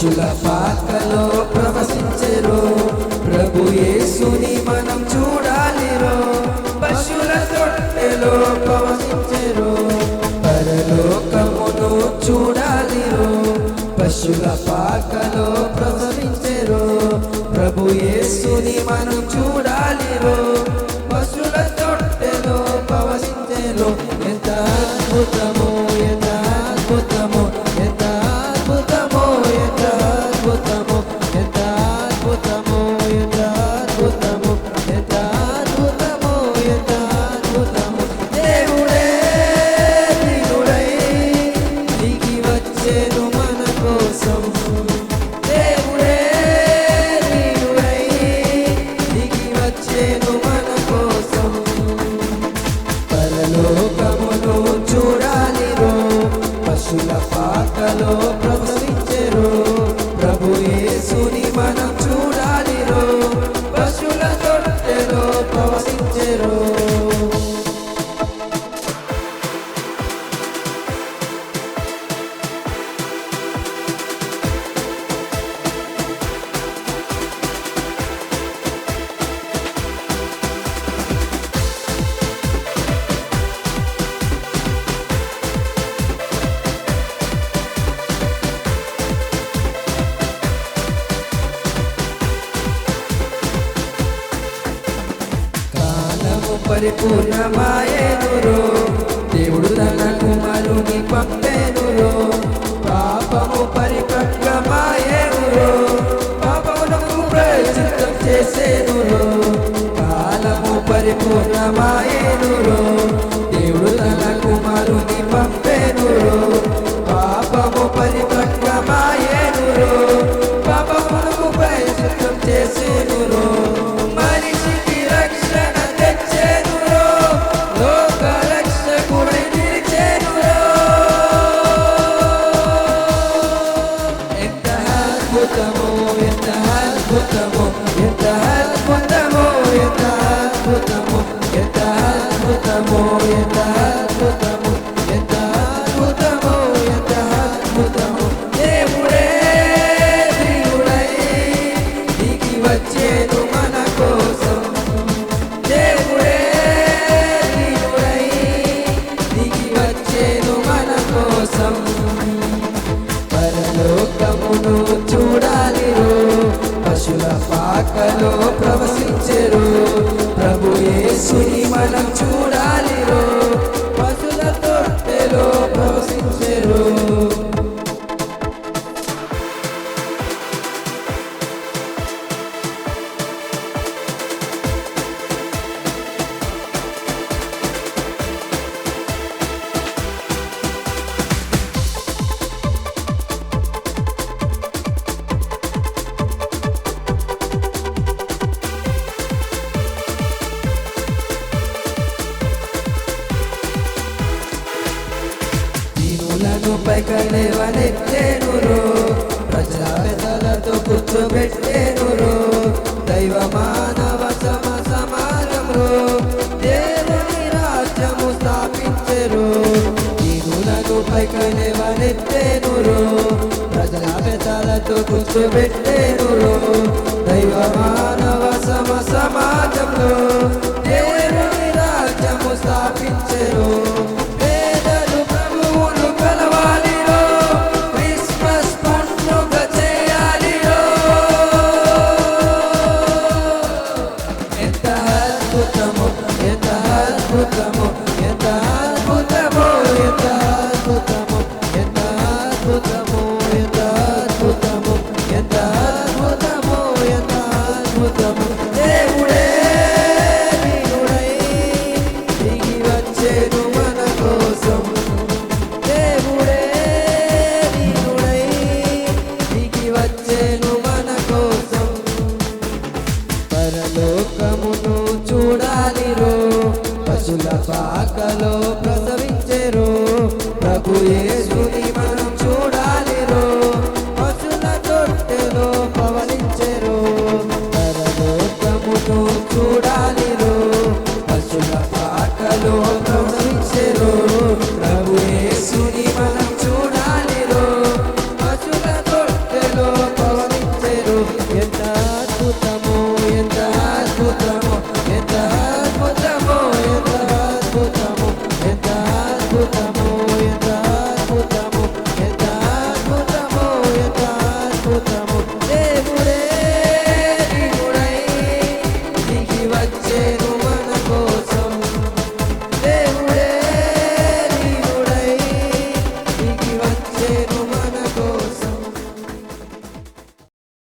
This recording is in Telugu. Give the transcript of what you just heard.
పశుల పాకలో ప్రవశించెరో ప్రభు యేసుని మనం చూడాలిరో పశుల తొట్టెలో ప్రవశించెరో పరలోకమును చూడాలిరో పశుల పాకలో ప్రవశించెరో ప్రభు యేసుని మనం చూడాలిరో పశుల తొట్టెలో ప్రవశించెరో ఎంత అద్భుతమో ఎంత అద్భుతమో ఎంత అద్భుతమో ఎంత అద్భుతమో ఎంత అద్భుతమో ఎంత అద్భుతమో ఎంత అద్భుతమో ఎంత అద్భుతమో దేవుడే ప్రియుడై దిగి వచ్చెను మన కోసం దేవుడే ప్రియుడై దిగి వచ్చెను మన కోసం పరలోకమును చూడాలిరో పశుల పాకలో ప్రవశించెరో ప్రభు యేసుని మనం చూడాలిరో పశుల తొట్టెలో ప్రవశించెరో పరిపూర్ణమాయేనురో దేవుడు తన కుమారుని పంపెనురో పాపము పరిపక్వమాయేనురో పాపమునకు ప్రాయశ్చిత్తం చేసేనురో కాలము పరిపూర్ణమాయేనురో దేవుడు తన కుమారుని పంపెనురో పాపము పరిపక్వమాయేనురో పాపమునకు ప్రాయశ్చిత్తం చేసేనురో మనిషికి రక్షణ తెచ్చేనురో లోక రక్షకుడై నిలిచేనురో ఎంత అద్భుతమో ఎంత అద్భుతమో ఎంత అద్భుతమో ఎంత అద్భుతమో ఎంత అద్భుతమో ఎంత అద్భుతమో ఎంత అద్భుతమో ఎంత అద్భుతమో దేవుడే ప్రియుడై దిగి వచ్చేను మన కోసం దేవుడే ప్రియుడై దిగి వచ్చేను మన కోసం పరలోకమును చూడాలిరో పశుల పాకలో ప్రవశించెరో ప్రభు యేసుని మనం చూడాలిరో పశుల తొట్టెలో ప్రవశించెరో దీనులను పైకలేవనెత్తేనురో ప్రజల పెదలతో కూర్చోబెట్టేనురో దైవ మానవ సమాజంలో దేవుని రాజ్యము స్థాపించెరో దీనులను పైకలేవనెత్తేనురో ప్రజల పెదలతో కూర్చోబెట్టేనురో దైవ మానవ సమాజంలో దేవుని రాజ్యము స్థాపించెరో దేవుడే ప్రియుడై దిగి వచ్చెను మన కోసం దేవుడే ప్రియుడై దిగి వచ్చెను మన కోసం పరలోకమును చూడాలిరో పశుల పాకలో ప్రసవించెరో ప్రభు యేసుని మన